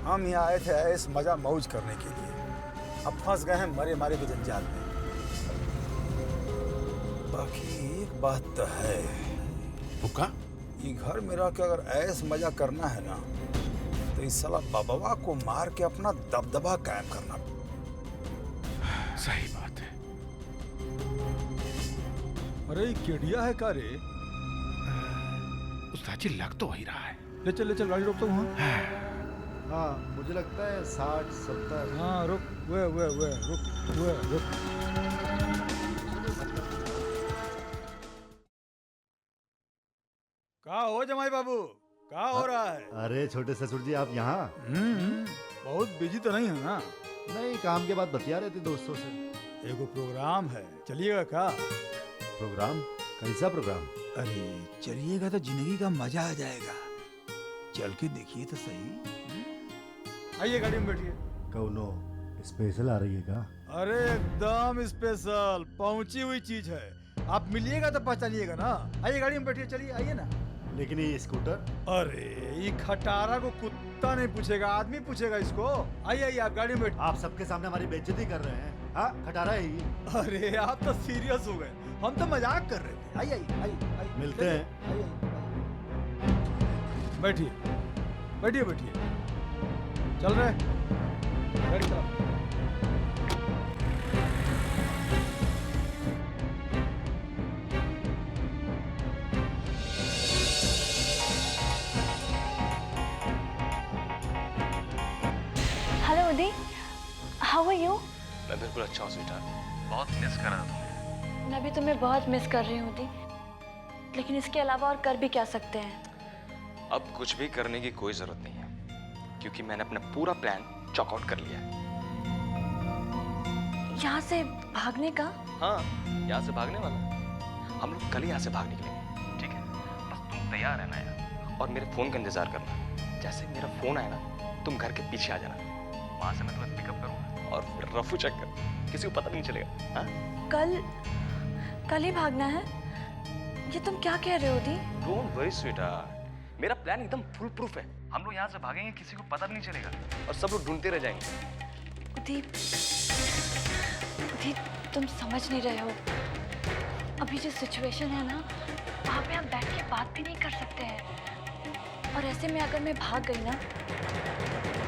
हम यहाँ आए थे ऐस मजा मौज करने के लिए, अब फंस गए हैं मरे मारे के जंजाल में। बाकी एक बात तो है, हुक्का? ये घर मेरा के अगर ऐस मजा करना है ना, तो इस साला बाबा को मार के अपना दबदबा कायम करना। सही बात है। अरे केडिया है का रे? उस्ताद जी लग तो वही रहा है। ले चल गाड़ी रोक तो वहाँ। हाँ मुझे लगता है 60-70। हाँ रुक, वे रुक। क्या हो जमाई बाबू, क्या हो रहा है? अरे छोटे ससुर जी आप यहाँ? बहुत बिजी तो नहीं है ना? नहीं, काम के बाद बतिया रहे थे दोस्तों से। एगो प्रोग्राम है, चलिएगा क्या? प्रोग्राम? कैसा प्रोग्राम? अरे चलिएगा तो जिंदगी का मजा आ जाएगा, चल के देखिए तो सही। आइए गाड़ी में बैठिए। कौनो स्पेशल आ रही है क्या? अरे एकदम स्पेशल पहुंची हुई चीज है, आप मिलिएगा तो पहचानिएगा ना। आइए गाड़ी में बैठिए, चलिए आइए ना। लेकिन ये स्कूटर? अरे ये खटारा को कुत्ता नहीं पूछेगा, आदमी पूछेगा इसको। आइए आप गाड़ी में बैठिए। आप सबके सामने हमारी बेइज्जती कर रहे हैं। हाँ खटारा है ये। अरे आप तो सीरियस हो गए, हम तो मजाक कर रहे थे। आइए मिलते हैं। आइए बैठिए। चल रहे गाड़ी चलाओ। हेलो उदी, हाउ आर यू? मैं बिल्कुल अच्छा हूँ स्वीटार्ट, बहुत मिस कर रहा था तुम्हें। मैं भी तुम्हें बहुत मिस कर रही हूँ उदी, लेकिन इसके अलावा और कर भी क्या सकते हैं? अब कुछ भी करने की कोई जरूरत नहीं है, क्योंकि मैंने अपना पूरा प्लान चॉकआउट कर लिया है। यहाँ से भागने का? हाँ, यहाँ से भागने वाला। हम लोग कल ही यहाँ से भाग निकलेंगे, ठीक है? बस तुम तैयार रहना यार, और मेरे फोन का इंतजार करना। जैसे मेरा फोन आया ना, तुम घर के पीछे आ जाना, वहां से मैं तुम्हें पिकअप करूंगा और फिर रफू चक्कर, किसी को पता नहीं चलेगा। हाँ? कल ही भागना है? ये तुम क्या कह रहे हो दी? डोंट वरी स्वीटार्ट, मेरा प्लान एकदम फुल प्रूफ है। हम लोग यहाँ से भागेंगे, किसी को पता भी नहीं चलेगा, और सब लोग ढूंढते रह जाएंगे। उदी, तुम समझ नहीं रहे हो। अभी जो सिचुएशन है ना, वहाँ पे हम बैठ के बात भी नहीं कर सकते हैं, और ऐसे में अगर मैं भाग गई ना,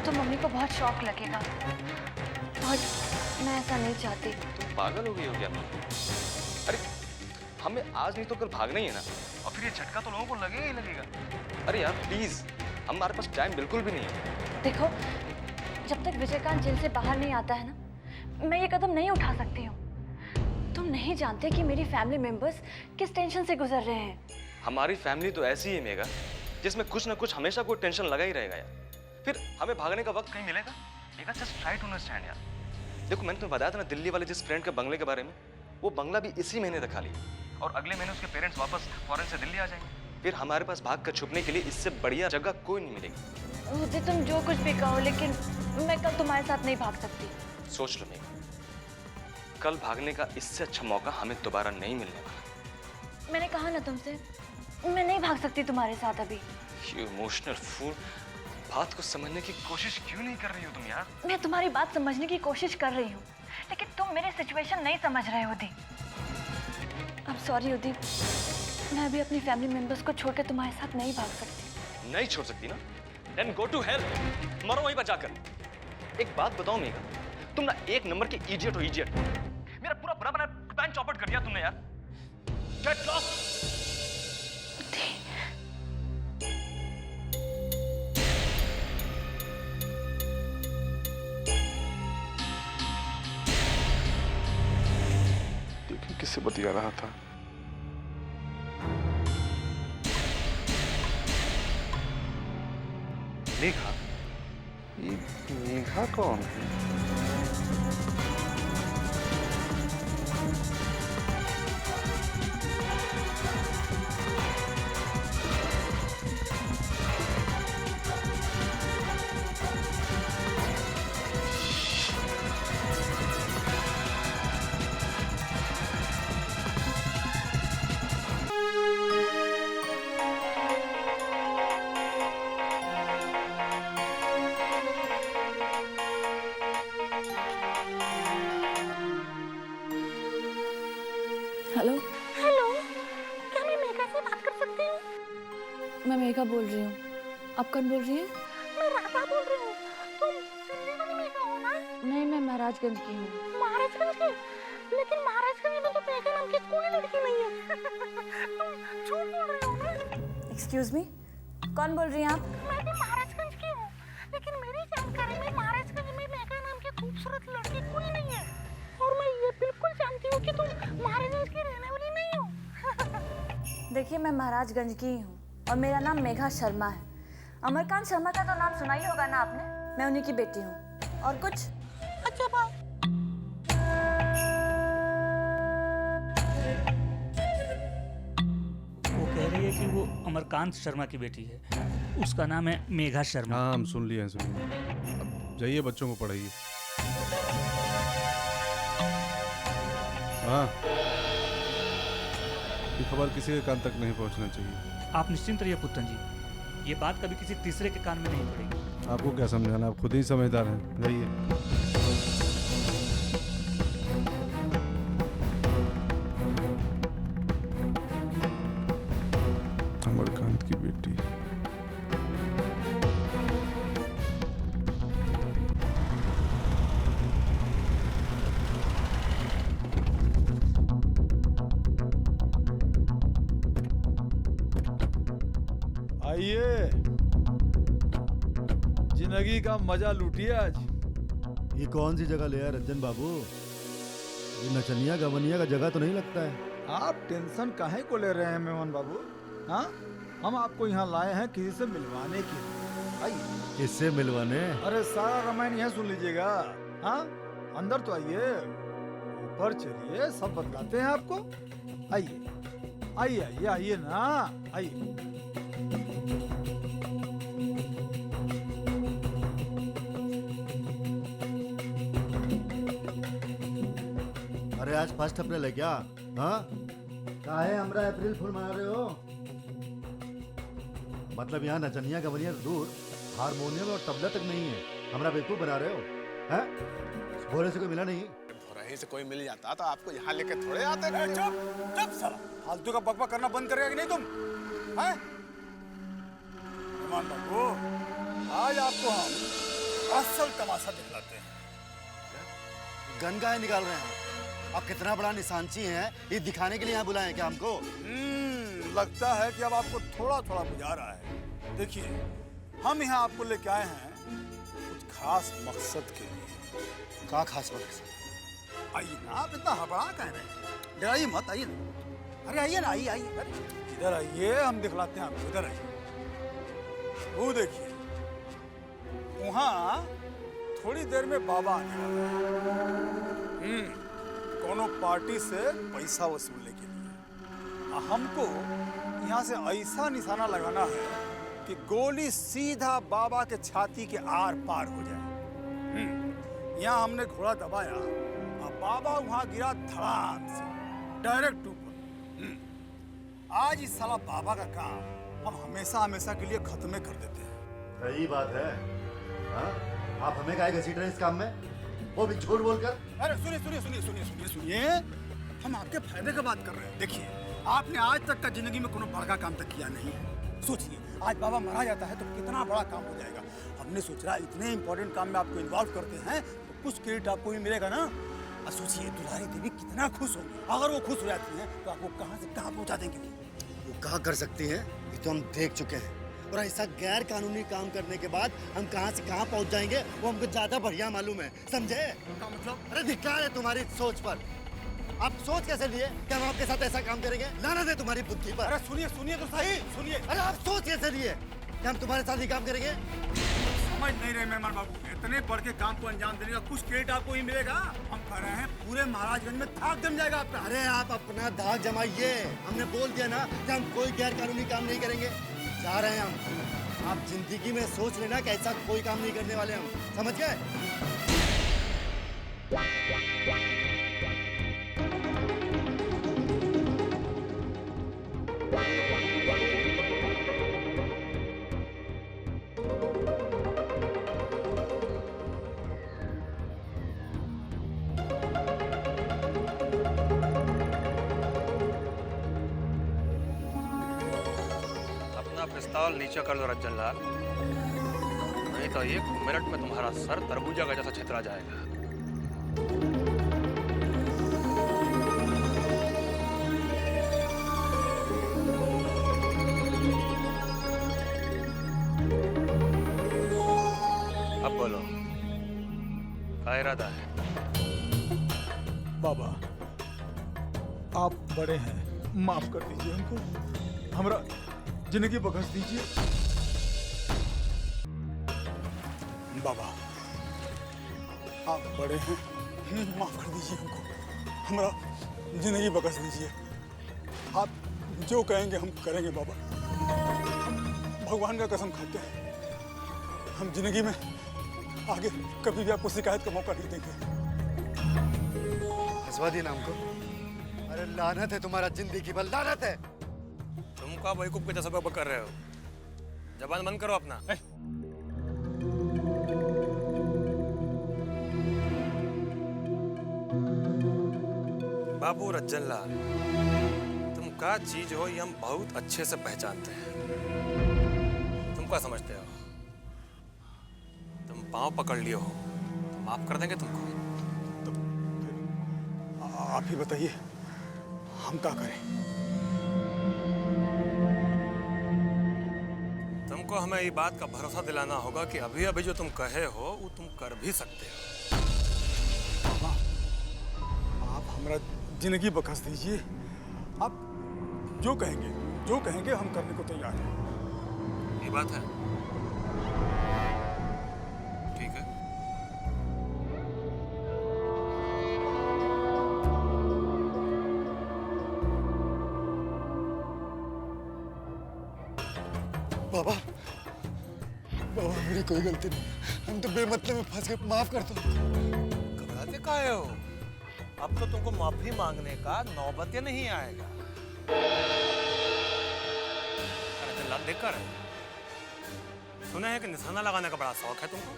तो मम्मी को बहुत शॉक लगेगा, और मैं ऐसा नहीं चाहती। तुम पागल हो गई हो क्या? अरे हमें आज नहीं तो कल भागना ही है ना, और फिर ये झटका तो लोगों को लगेगा ही लगेगा। अरे यार प्लीज, हमारे पास टाइम बिल्कुल भी नहीं है। देखो, जब तक विजयकांत जेल से बाहर नहीं आता है ना, मैं ये कदम नहीं उठा सकती हूँ। तुम नहीं जानते कि मेरी फैमिली मेंबर्स किस टेंशन से गुजर रहे हैं। हमारी फैमिली तो ऐसी है मेगा, जिसमें कुछ ना कुछ हमेशा कोई टेंशन लगा ही रहेगा यार। फिर हमें भागने का वक्त कहीं मिलेगा? मेगा जस्ट ट्राई टू अंडरस्टैंड यार। देखो मैंने तुम्हें बताया था ना दिल्ली वाले जिस फ्रेंड के बंगले के बारे में, वो बंगला भी इसी महीने तक खाली है, और अगले महीने उसके पेरेंट्स वापस फॉरेन से दिल्ली आ जाएंगे। फिर हमारे पास भाग कर छुपने के लिए इससे बढ़िया जगह कोई नहीं मिलेगी। मुझे तुम जो कुछ भी कहो, लेकिन मैं कल तुम्हारे साथ नहीं भाग सकती। सोच लो मेगा, कल भागने का इससे अच्छा मौका हमें दोबारा नहीं मिलने वाला। मैंने कहा ना तुमसे, मैं नहीं भाग सकती तुम्हारे साथ अभी। You emotional fool, बात को समझने की कोशिश क्यों नहीं कर रही हो तुम यार? मैं तुम्हारी बात समझने की कोशिश कर रही हूँ, लेकिन तुम मेरी सिचुएशन नहीं समझ रहे हो उदी। I'm sorry उदी, मैं अभी अपनी फैमिली मेंबर्स को छोड़कर तुम्हारे साथ नहीं भाग सकती। नहीं छोड़ सकती ना? Then go to hell, मरो वहीं पर जाकर। एक बात बताओ मेगा, तुम ना एक नंबर की इडियट हो, इडियट। मेरा पूरा बुरा बना प्लान चौपट कर दिया तुमने यार। Get lost! किससे बतिया रहा था? मेघा? ये मेघा कौन है? हेलो हेलो, क्या मैं मेघा से बात कर सकती हूँ? मैं मेघा बोल रही हूँ। आप कौन बोल रही हैं? मैं राधा बोल रही हूँ। तुम दिल्ली वाली मेघा हो ना? नहीं, मैं महाराजगंज की हूँ। महाराजगंज की? लेकिन महाराजगंज में तो मेघा नाम की कोई लड़की नहीं है। तुम झूठ बोल रही हो ना? एक्सक्यूज मी, कौन बोल रही हैं आप? मैं भी महाराजगंज की हूँ, लेकिन मेरी जानकारी में महाराजगंज में मेघा नाम की खूबसूरत लड़की कोई नहीं है। और मैं ये बिल्कुल जानती हूँ कि तुम महाराजगंज की रहने वाली नहीं हो। देखिए, मैं महाराजगंज की ही हूँ और मेरा नाम मेघा शर्मा है। अमरकांत शर्मा का तो नाम सुना ही होगा ना आपने? मैं उन्हीं की बेटी हूँ। और कुछ? अच्छा बाय। वो कह रही है कि वो अमरकांत शर्मा की बेटी है। उसका नाम है मेघा शर्मा। हाँ, हम सुन लिए अब जाइए, बच्चों को पढ़ाइए। हाँ, ये खबर किसी के कान तक नहीं पहुंचना चाहिए। आप निश्चिंत रहिए पुत्तन जी, ये बात कभी किसी तीसरे के कान में नहीं पड़ेगी। आपको क्या समझाना, आप खुद ही समझदार हैं। जाइए। अमरकांत की बेटी। आइए, जिंदगी का मजा लूटिए आज। ये कौन सी जगह ले आए रंजन बाबू? ये नचनिया गवनिया का जगह तो नहीं लगता है। आप टेंशन काहे को ले रहे हैं मेमन बाबू? हाँ, हम आपको यहाँ लाए हैं किसी से मिलवाने के लिए। आइए। किससे मिलवाने? अरे सारा रामायण यहाँ सुन लीजिएगा। हाँ, अंदर तो आइए, ऊपर चलिए, सब बतलाते हैं आपको। आइए आइए आइए आइए ना, आइए। अरे आज फर्स्ट अप्रैल है क्या? हाँ, काहे हमरा अप्रैल फूल मना रहे हो? मतलब यहाँ नचनिया गवनिया दूर, हारमोनियम और तबला तक नहीं है, हमरा बेवकूफ बना रहे हो? हैं? भोरे से कोई मिला नहीं? भोरे से कोई मिल जाता तो आपको यहाँ लेके थोड़े आते। चुप साला, फालतू का बकबक करना बंद करेगा कि नहीं तुम? हैं? मेहमान बाबू, आज आपको हम असल तमाशा दिखलाते हैं। गन काहे निकाल रहे हैं? आप कितना बड़ा निशानची हैं, ये दिखाने के लिए यहाँ बुलाए हैं क्या हमको? लगता है कि अब आपको थोड़ा थोड़ा बुझा रहा है। देखिए, हम यहाँ आपको लेके आए हैं कुछ खास मकसद के लिए। क्या खास मकसद? आइए ना, आप इतना हड़बड़ा कह रहे हैं? डराइए मत, आइए ना। अरे आइए ना, आइए आइए। अरे इधर आइए, हम दिखलाते हैं आपको। इधर आइए। वो देखिए, वहाँ थोड़ी देर में बाबा आने वाले हैं। कोनो पार्टी से पैसा वसूलने के लिए। हमको यहाँ से ऐसा निशाना लगाना है कि गोली सीधा बाबा के छाती के आर पार हो जाए। यहाँ हमने घोड़ा दबाया और बाबा वहाँ गिरा धड़ाम से, डायरेक्ट ऊपर। आज इस साला बाबा का काम हम हमेशा हमेशा के लिए खत्म कर देते हैं। सही बात है। हाँ? आप हमें काहे घसीट रहे हैं इस काम में, वो भी झूठ बोलकर? अरे सुनिए सुनिए सुनिए सुनिए सुनिए सुनिए, हम आपके फायदे की बात कर रहे हैं। देखिए, आपने आज तक का जिंदगी में कोनो बड़ा काम तक किया नहीं है। सोचिए, आज बाबा मारा जाता है तो कितना बड़ा काम हो जाएगा। हमने सोचा इतने इंपॉर्टेंट काम में आपको इन्वॉल्व करते हैं तो कुछ क्रेडिट आपको भी मिलेगा ना। और सोचिए, दुलारी देवी कितना खुश होंगी। अगर वो खुश हो जाती हैं तो आपको कहाँ से कहाँ पहुँचा देंगे। वो कहाँ कर सकती हैं, ये तो हम देख चुके हैं। और ऐसा गैर कानूनी काम करने के बाद हम कहाँ से कहाँ पहुँच जाएंगे वो हमको ज्यादा बढ़िया मालूम है, समझे? क्या मतलब? अरे धिक्कार है तुम्हारी सोच पर। आप सोच कैसे लिए कि हम आपके साथ ऐसा काम करेंगे? लानत है तुम्हारी बुद्धि पर। अरे सुनिए सुनिए तो सही, सुनिए। अरे आप सोच कैसे लिए कि हम तुम्हारे साथ ही काम करेंगे? समझ नहीं रहे मेहमान बाबू, इतने बड़ के काम को अंजाम देने का कुछ क्रेडिट आपको ही मिलेगा। हम कह रहे हैं पूरे महाराजगंज में धाक जम जाएगा आपका। अरे आप अपना धाक जमाइए, हमने बोल दिया ना कि हम कोई गैर कानूनी काम नहीं करेंगे। जा रहे हैं हम। आप जिंदगी में सोच लेना कि ऐसा कोई काम नहीं करने वाले हम, समझ गए? पिस्तौल नीचे कर लो रज्जन लाल, नहीं तो 1 मिनट में तुम्हारा सर तरबूजा का जैसा छितरा जाएगा। अब बोलो, क्या इरादा है? बाबा, आप बड़े हैं, माफ कर दीजिए हमको, हमरा जिंदगी बख्श दीजिए। बाबा, आप बड़े हैं, माफ कर दीजिए हमको, हमरा जिंदगी बख्श दीजिए। आप जो कहेंगे हम करेंगे बाबा। हम भगवान का कसम खाते हैं, हम जिंदगी में आगे कभी भी आपको शिकायत का मौका नहीं देंगे। हंसवा दिया ना हमको। अरे लानत है तुम्हारा जिंदगी पर, लानत है। तुम क्या बेवकूफ के जैसा बक कर रहे हो? जबान बंद करो अपना। बाबू रज्जन लाल, तुम क्या चीज हो ये हम बहुत अच्छे से पहचानते हैं। तुम क्या समझते हो? तुम पांव पकड़ लिए हो तो माफ कर देंगे तुमको। आप ही बताइए, हम क्या करें? तुमको हमें ये बात का भरोसा दिलाना होगा कि अभी अभी जो तुम कहे हो वो तुम कर भी सकते हो। बाबा, आप हमारा जिंदगी बख्श दीजिए। आप जो कहेंगे हम करने को तैयार हैं। ये बात है, ठीक है। बाबा, बाबा मेरी कोई गलती नहीं, हम तो बेमतलब में फंस गए, माफ कर दो। घबराते काहे हो? अब तो तुमको माफी मांगने का नौबत ही नहीं आएगा। अरे लाल देखकर सुना है कि निशाना लगाने का बड़ा शौक है तुमको?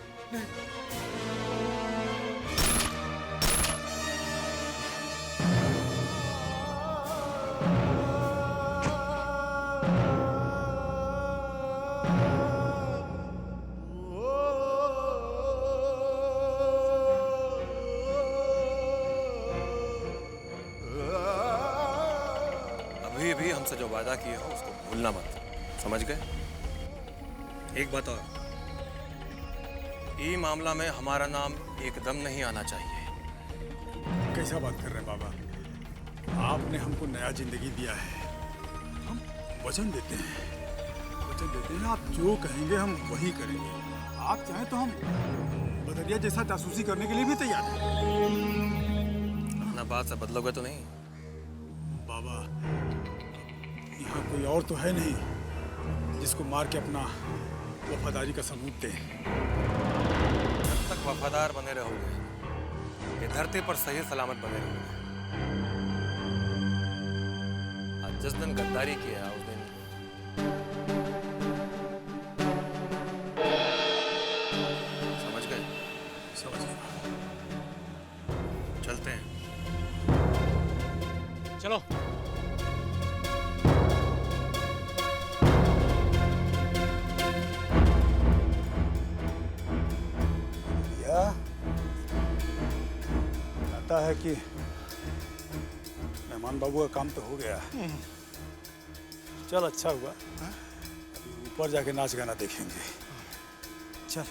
अभी भी हमसे जो वादा किए हो उसको भूलना मत, समझ गए? एक बात और, ये मामला में हमारा नाम एकदम नहीं आना चाहिए। कैसा बात कर रहे हैं बाबा? आपने हमको नया जिंदगी दिया है, हम वचन देते हैं, आप जो कहेंगे हम वही करेंगे। आप चाहें तो हम बदरिया जैसा जासूसी करने के लिए भी तैयार हैं। अपना बात से बदलोगे तो नहीं? बाबा, यहाँ कोई और तो है नहीं जिसको मार के अपना वफादारी का सबूत दे। जब तक वफादार बने रहोगे, ये धरती पर सही सलामत बने रहोगे। आज जिस दिन गद्दारी किया उस दिन समझ गए? समझ गए। चलते हैं, चलो। लगता है कि मेहमान बाबू का काम तो हो गया। चल, अच्छा हुआ, ऊपर जाके नाच गाना देखेंगे। चल।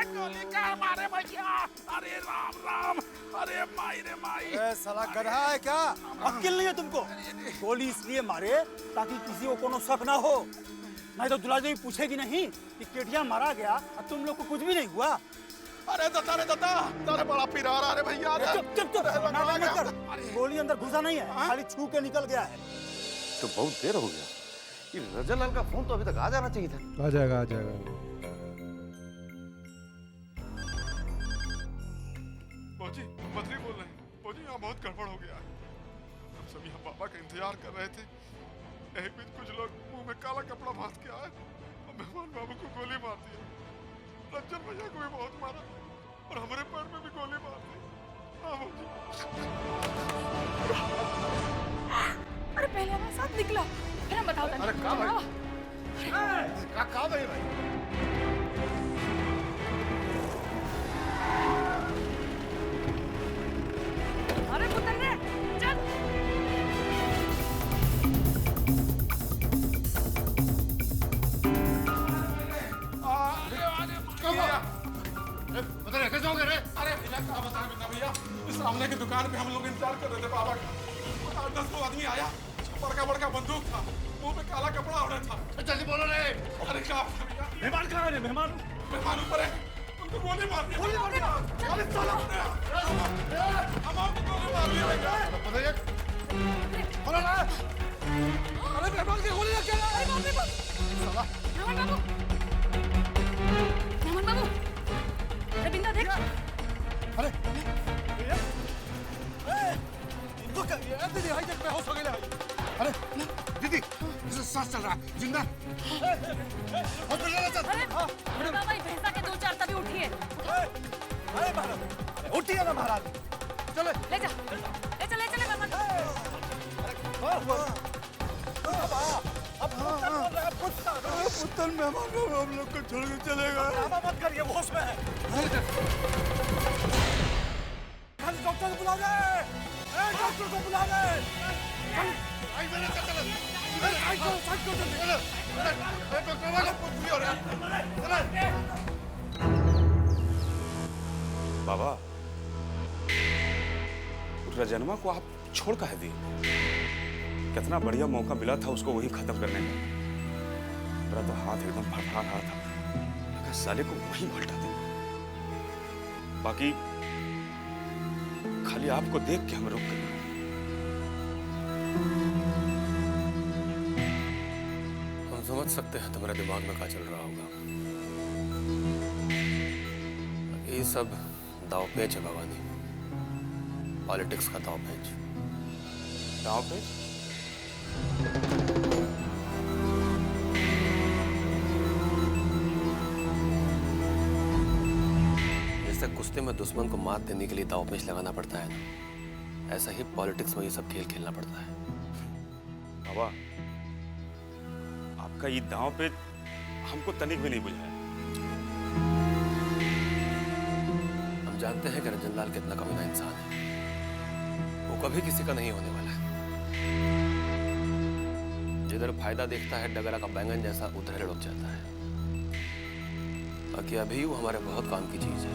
गोली का मारे भैया, अरे राम राम, अरे माई रे माई। साला गधा है क्या? अक्ल नहीं है तुमको? गोली इसलिए मारे ताकि किसी को कोनो शक ना हो, नहीं तो दुलाजी पूछेगी नहीं कि केटिया मारा गया और तुम लोग को कुछ भी नहीं हुआ। अरे दादा तारे बड़ा पिरा रहा है भैया। चुप नाटक मत कर। गोली अंदर घुसा नहीं है, खाली छू के निकल गया है। तो बहुत देर हो गया, ये रजन लाल का फोन तो अभी तक आ जाना चाहिए था। आ जाएगा, आ जाएगा। फौजी, मंत्री बोल रहे हैं। फौजी, यहाँ बहुत गड़बड़ हो गया है। हम सब यहाँ पापा का इंतजार कर रहे थे, एक बीच कुछ लोग मुंह में काला कपड़ा बांध के आए और मेहमान बाबू को गोली मार दिया। रंजन भैया को भी बहुत मारा और हमारे पैर में भी गोली मार दी। हाँ फौजी। अरे पहले हमारे साथ निकला, फिर हम बताओ। अरे कहाँ भाई? कहाँ भाई? अरे पुत्र रे, चल। कैसे हो गए रे? अरे भैया क्या बताएं भैया, इस सामने की दुकान पे हम लोग इंतजार कर रहे थे बाबा का। 10 आदमी आया, बड़का बंदूक था, मुंह पे काला कपड़ा ओढ़ा था। जल्दी बोलो रे। अरे क्या भैया? मेहमान कहाँ है? मेहमान ऊपर है, उनको गोली मार दिया। अरे चलो, हम आपको गोली मार दिया भैया। बोलो ना। अरे मेहमान की गोली लग गया। मेहमान बाबू, अरे बिंदा देख। अरे इनको क्या ये दीदी हाई जग में होश हो गया। अरे दीदी सांस चल रहा है, जिंदा। हॉस्पिटल चल। अरे बाबा, ये भैंसा के 2-4 तभी उठी है। अरे महाराज उठिए ना महाराज, चले ले जा, ले चले मेहमान। पुतल मेहमान को हम लोग को छोड़ के चलेगा। मत करिए, वो होश में है। डॉक्टर को बुला ले, डॉक्टर को बुला ले। बाबा, रजनमा को आप छोड़ कह दिए? कितना बढ़िया मौका मिला था उसको वही खत्म करने का। मेरा तो हाथ एकदम फड़फड़ा रहा था, अगर साले को वही पलटा दे। बाकी खाली आपको देख के हम रुक गए। हम समझ सकते हैं तुम्हारे दिमाग में क्या चल रहा होगा। ये सब दांवपेच है भवानी, पॉलिटिक्स का दांवपेच। दांवपेच? जैसे कुश्ती में दुश्मन को मात देने के लिए दांवपेच लगाना पड़ता है ना, ऐसा ही पॉलिटिक्स में ये सब खेल खेलना पड़ता है। बाबा, आपका ये दांवपेच हमको तनिक भी नहीं बुझाया। हम जानते हैं कि रंजनलाल कितना कमीना इंसान है, वो कभी किसी का नहीं होने वाला है। जिधर फायदा देखता है डगरा का बैंगन जैसा, उधर लुक जाता है। बाकी अभी वो हमारे बहुत काम की चीज है।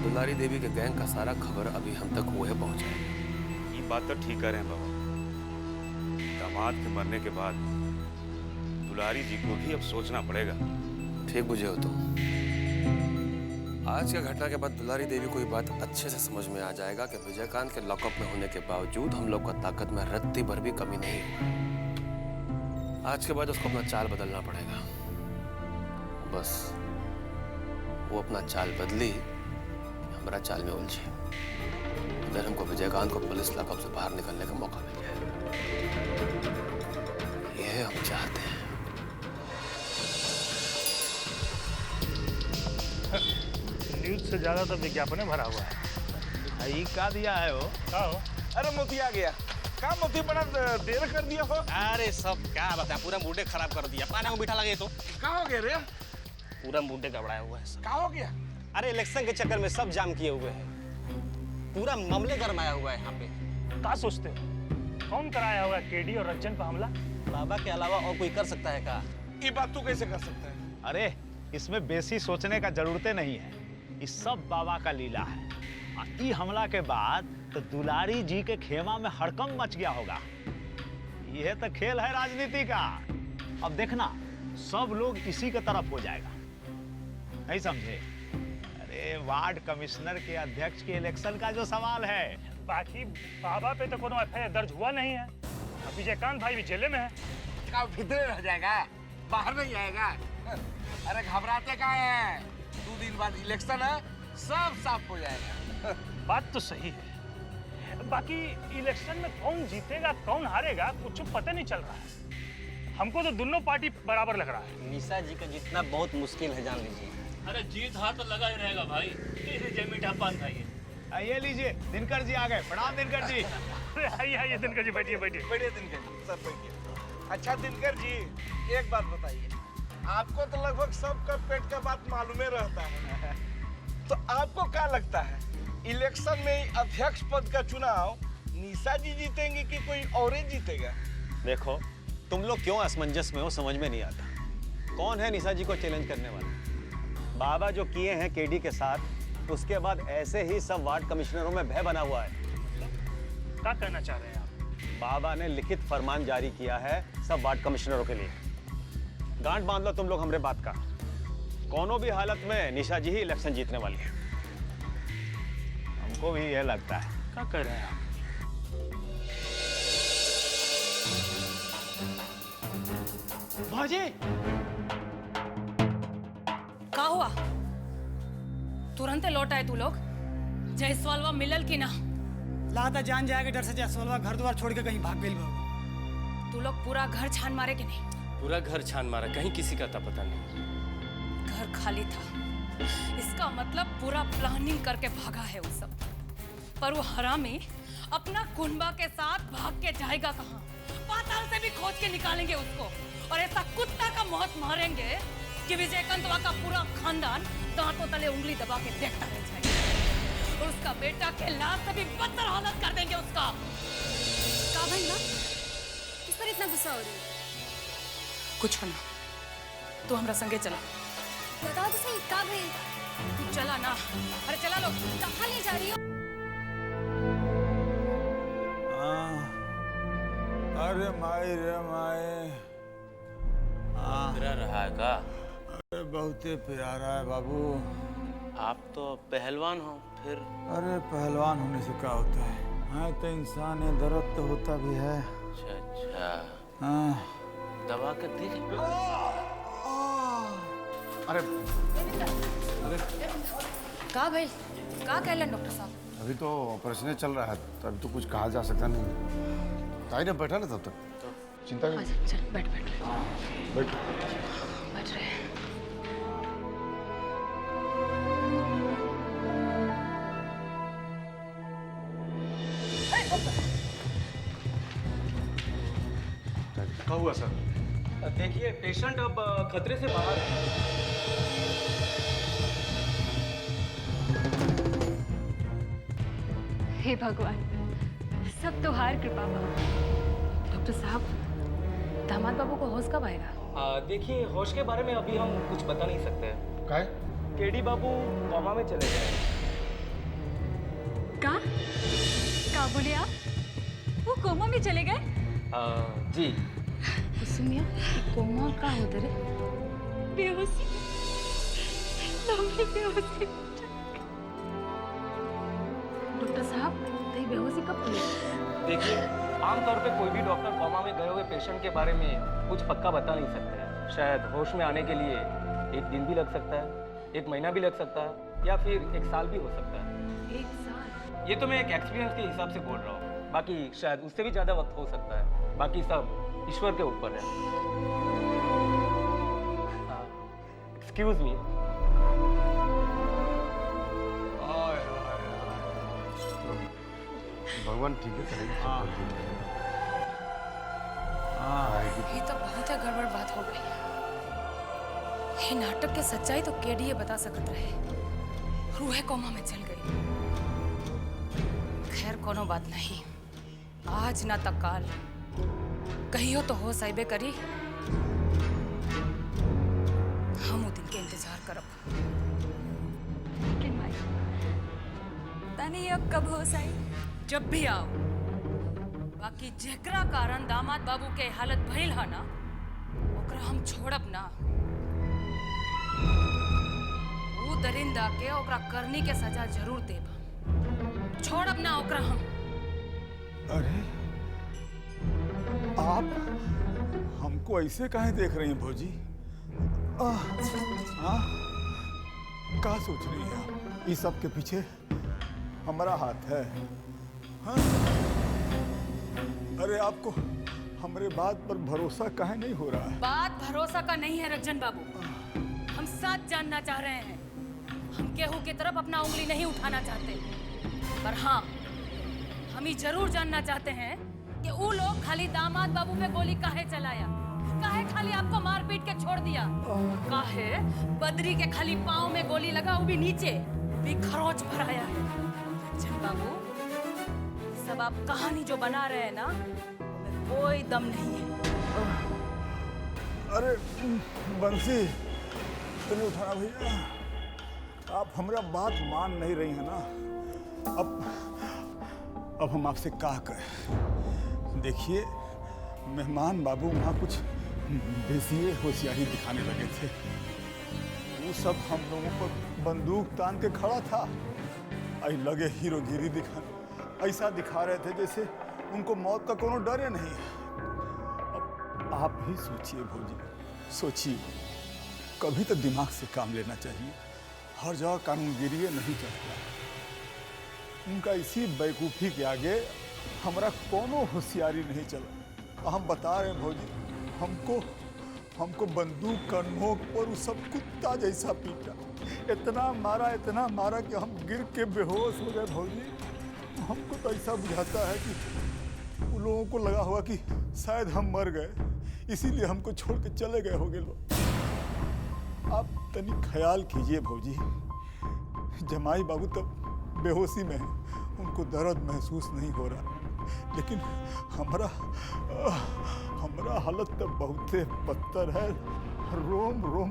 दुलारी देवी के गैंग का सारा खबर अभी हम तक वो है पहुंचा। ये बात तो ठीक कह रहे हैं बाबा। दामाद के मरने के बाद दुलारी जी को भी अब सोचना पड़ेगा। ठीक बुझे हो तुम। आज की घटना के बाद दुलारी देवी को ये बात अच्छे से समझ में आ जाएगा कि विजयकांत के लॉकअप में होने के बावजूद हम लोग का ताकत में रत्ती भर भी कमी नहीं हुआ। आज के बाद उसको अपना चाल बदलना पड़ेगा। बस वो अपना चाल बदली, हमारा चाल में उलझी। इधर हमको विजयकांत को पुलिस लॉकअप से बाहर निकलने का मौका मिल गया। यह हम चाहते हैं। न्यूज से ज्यादा तो विज्ञापन भरा हुआ है। यही का दिया है वो? का हो? अरे मोती आ गया। का मोती बड़ा देर कर दिया हो? अरे सब क्या बताया, पूरा मूडे खराब कर दिया। पानी में बिठा लगे तो का हो गया रे? पूरा मूडे गड़बड़ाया हुआ है सब। का हो गया? अरे इलेक्शन के चक्कर में सब जाम किए हुए हैं, पूरा मामले गरमाया हुआ है यहाँ पे। क्या सोचते हो कौन कराया होगा केडी और रंजन पर हमला? बाबा के अलावा और कोई कर सकता है का? ये बात तू कैसे कर सकता है? अरे इसमें बेसी सोचने का जरूरत नहीं है, इस सब बाबा का लीला है। ई हमला के बाद तो दुलारी जी के खेमा में हड़कंप मच गया होगा। यह तो खेल है राजनीति का। अब देखना सब लोग इसी के तरफ हो जाएगा, नहीं समझे? अरे वार्ड कमिश्नर के अध्यक्ष के इलेक्शन का जो सवाल है। बाकी बाबा पे तो कोनो एफआईआर दर्ज हुआ नहीं है। अब विजयकांत भाई भी जेल में है। का भीतर रह जाएगा, बाहर नहीं आएगा। अरे घबराते का है, 2 दिन बाद इलेक्शन है, सब साफ हो जाएगा। बात तो सही है। बाकी इलेक्शन में कौन जीतेगा कौन हारेगा कुछ पता नहीं चल रहा है। हमको तो दोनों पार्टी बराबर लग रहा है। निशा जी का जीतना बहुत मुश्किल है, जान लीजिए। अरे जीत हार तो लगा ही रहेगा भाई। मीठा पान खाइए। आइए लीजिए, दिनकर जी आ गए। प्रणाम दिनकर जी। आइए आइए दिनकर जी, बैठिए बैठिए। बैठिए दिनकर जी, सब बैठिए। अच्छा दिनकर जी, एक बात बताइए, आपको तो लगभग सबका पेट का बात मालूम रहता है, तो आपको क्या लगता है इलेक्शन में अध्यक्ष पद का चुनाव निशा जी जीतेंगी कि कोई और ही जीतेगा? देखो, तुम लोग क्यों असमंजस में हो समझ में नहीं आता। कौन है निशा जी को चैलेंज करने वाला? बाबा जो किए हैं केडी के साथ, उसके बाद ऐसे ही सब वार्ड कमिश्नरों में भय बना हुआ है। क्या कहना चाह रहे हैं आप? बाबा ने लिखित फरमान जारी किया है सब वार्ड कमिश्नरों के लिए। गांठ बांध लो तुम लोग हमरे बात का। कोनो भी हालत में निशा जी ही इलेक्शन जीतने वाली है। हमको भी यह लगता है। क्या कह रहे हैं आप? भाजी का हुआ? तुरंत लौट आए तू लोग? जयसवालवा मिलल की ना? लाता जान जाएगा डर से जयसवालवा घर द्वार छोड़ के कहीं भाग गई बाबू। तू लोग पूरा घर छान मारे कि नहीं? पूरा घर छान मारा, कहीं किसी का था पता नहीं। घर खाली था, इसका मतलब पूरा प्लानिंग करके भागा है वो सब। पर वो हरामी अपना कुनबा के साथ भाग के जाएगा कहाँ? पाताल से भी खोज के निकालेंगे उसको, और ऐसा कुत्ता का मौत मारेंगे कि विजयकांतवा का पूरा खानदान दांतों तले उंगली दबा के देखता रह जाएगा। और उसका बेटा के लाश से भी बदतर हालत कर देंगे उसका। का भाई ना? किस पर इतना गुस्सा हो रही है? कुछ ना, तू हमरा संगे चला। बता तो सही, का भाई? तू चला ना। अरे चला लो। कहाँ ले जा रही हो? अरे माई रे माई। पिरा रहा है का? अरे बहुते प्यारा है बाबू। आप तो पहलवान हो फिर? अरे पहलवान होने से क्या होता है तो इंसान है, दर्द तो होता भी है। अच्छा अच्छा। हाँ। दबा कर देख। अरे का भाई? का कहलन डॉक्टर साहब? अभी तो ऑपरेशन चल रहा है, तो अभी तो कुछ कहा जा सकता नहीं। ताई ने बैठा ना तब तक, चिंता नहीं। अच्छा, चल बैठ बैठ बैठ बैठ रहे। क्या हुआ सर? देखिए पेशेंट अब खतरे से बाहर है। हे भगवान, सब तुम्हारी कृपा बा। डॉक्टर साहब, दामाद बाबू को होश कब आएगा? देखिए होश के बारे में अभी हम कुछ बता नहीं सकते। काय? केडी बाबू कोमा में चले गए। का बोले आप? वो कोमा में चले गए? जी। कुसुमिया, कोमा का होता रे? बेहोशी, लंबी बेहोशी। डॉक्टर साहब, तेरी बेहोशी कब हुई? देखिए आमतौर पे कोई भी डॉक्टर कोमा में गए हुए पेशेंट के बारे में कुछ पक्का बता नहीं सकता है। शायद होश में आने के लिए 1 दिन भी लग सकता है, 1 महीना भी लग सकता है, या फिर 1 साल भी हो सकता है। 1 साल? ये तो मैं एक एक्सपीरियंस के हिसाब से बोल रहा हूँ। बाकी शायद उससे भी ज्यादा वक्त हो सकता है। बाकी सब ईश्वर के ऊपर है। Excuse me. भगवान ठीक है करेंगे। ये तो बहुत है गड़बड़ बात हो गई। ये नाटक के सच्चाई तो केडीए बता सकत रहे। रूहे कोमा में चल गई। खैर कोनो बात नहीं, आज ना तक काल कहियो तो हो साइबे करी। हम वो दिन के इंतजार करब। लेकिन भाई, तनी अब कब हो साई? जब भी आओ। बाकी जेकरा कारण दामाद बाबू के हालत भइल है ना, ओकरा हम छोड़ब ना। वो दरिंदा के ओकरा करनी के सजा जरूर देब। छोड़ब ना ओकरा हम। अरे आप हमको ऐसे काहे देख रही हैं भौजी? हाँ? क्या सोच रही हैं आप? इस सब के पीछे हमारा हाथ है। हाँ? अरे आपको हमारे बात पर भरोसा काहे नहीं हो रहा है? बात भरोसा का नहीं है रंजन बाबू। हम सच जानना चाह रहे हैं। हम केहू की तरफ अपना उंगली नहीं उठाना चाहते। पर हाँ, हम ही जरूर जानना चाहते हैं कि वो लोग खाली दामाद बाबू पे गोली काहे चलाया, काहे खाली आपको मार पीट के छोड़ दिया, काहे बद्री के खाली पाँव में गोली लगा, वो भी नीचे, भी खरोच भराया है। रंजन बाबू, सब आप कहानी जो बना रहे हैं ना, उसमें कोई दम नहीं है। अरे बंसी, तुम उठाना भैया, आप हमारा बात मान नहीं रही है ना। अब हम आपसे क्या कहें। देखिए, मेहमान बाबू वहाँ कुछ बेसी होशियारी दिखाने लगे थे। वो सब हम लोगों पर बंदूक तान के खड़ा था, आई लगे हीरोगिरी दिखाने, ऐसा दिखा रहे थे जैसे उनको मौत का कोनो डर ही नहीं है। अब आप ही सोचिए भौजी, सोचिए, कभी तो दिमाग से काम लेना चाहिए। हर जगह कानूनगिरी नहीं चलता। उनका इसी बेवकूफ़ी के आगे हमारा कोनो होशियारी नहीं चला। हम बता रहे हैं भौजी, हमको बंदूक का नोक पर वो सब कुत्ता जैसा पीटा, इतना मारा कि हम गिर के बेहोश हो गए भौजी। हमको तो ऐसा बुझाता है कि उन लोगों को लगा हुआ कि शायद हम मर गए, इसीलिए हमको छोड़ के चले गए होंगे लोग। आप तनी ख्याल कीजिए भौजी, जमाई बाबू तब बेहोशी में है, उनको दर्द महसूस नहीं हो रहा, लेकिन हमारा हालत तो बहुत पत्थर है। रोम रोम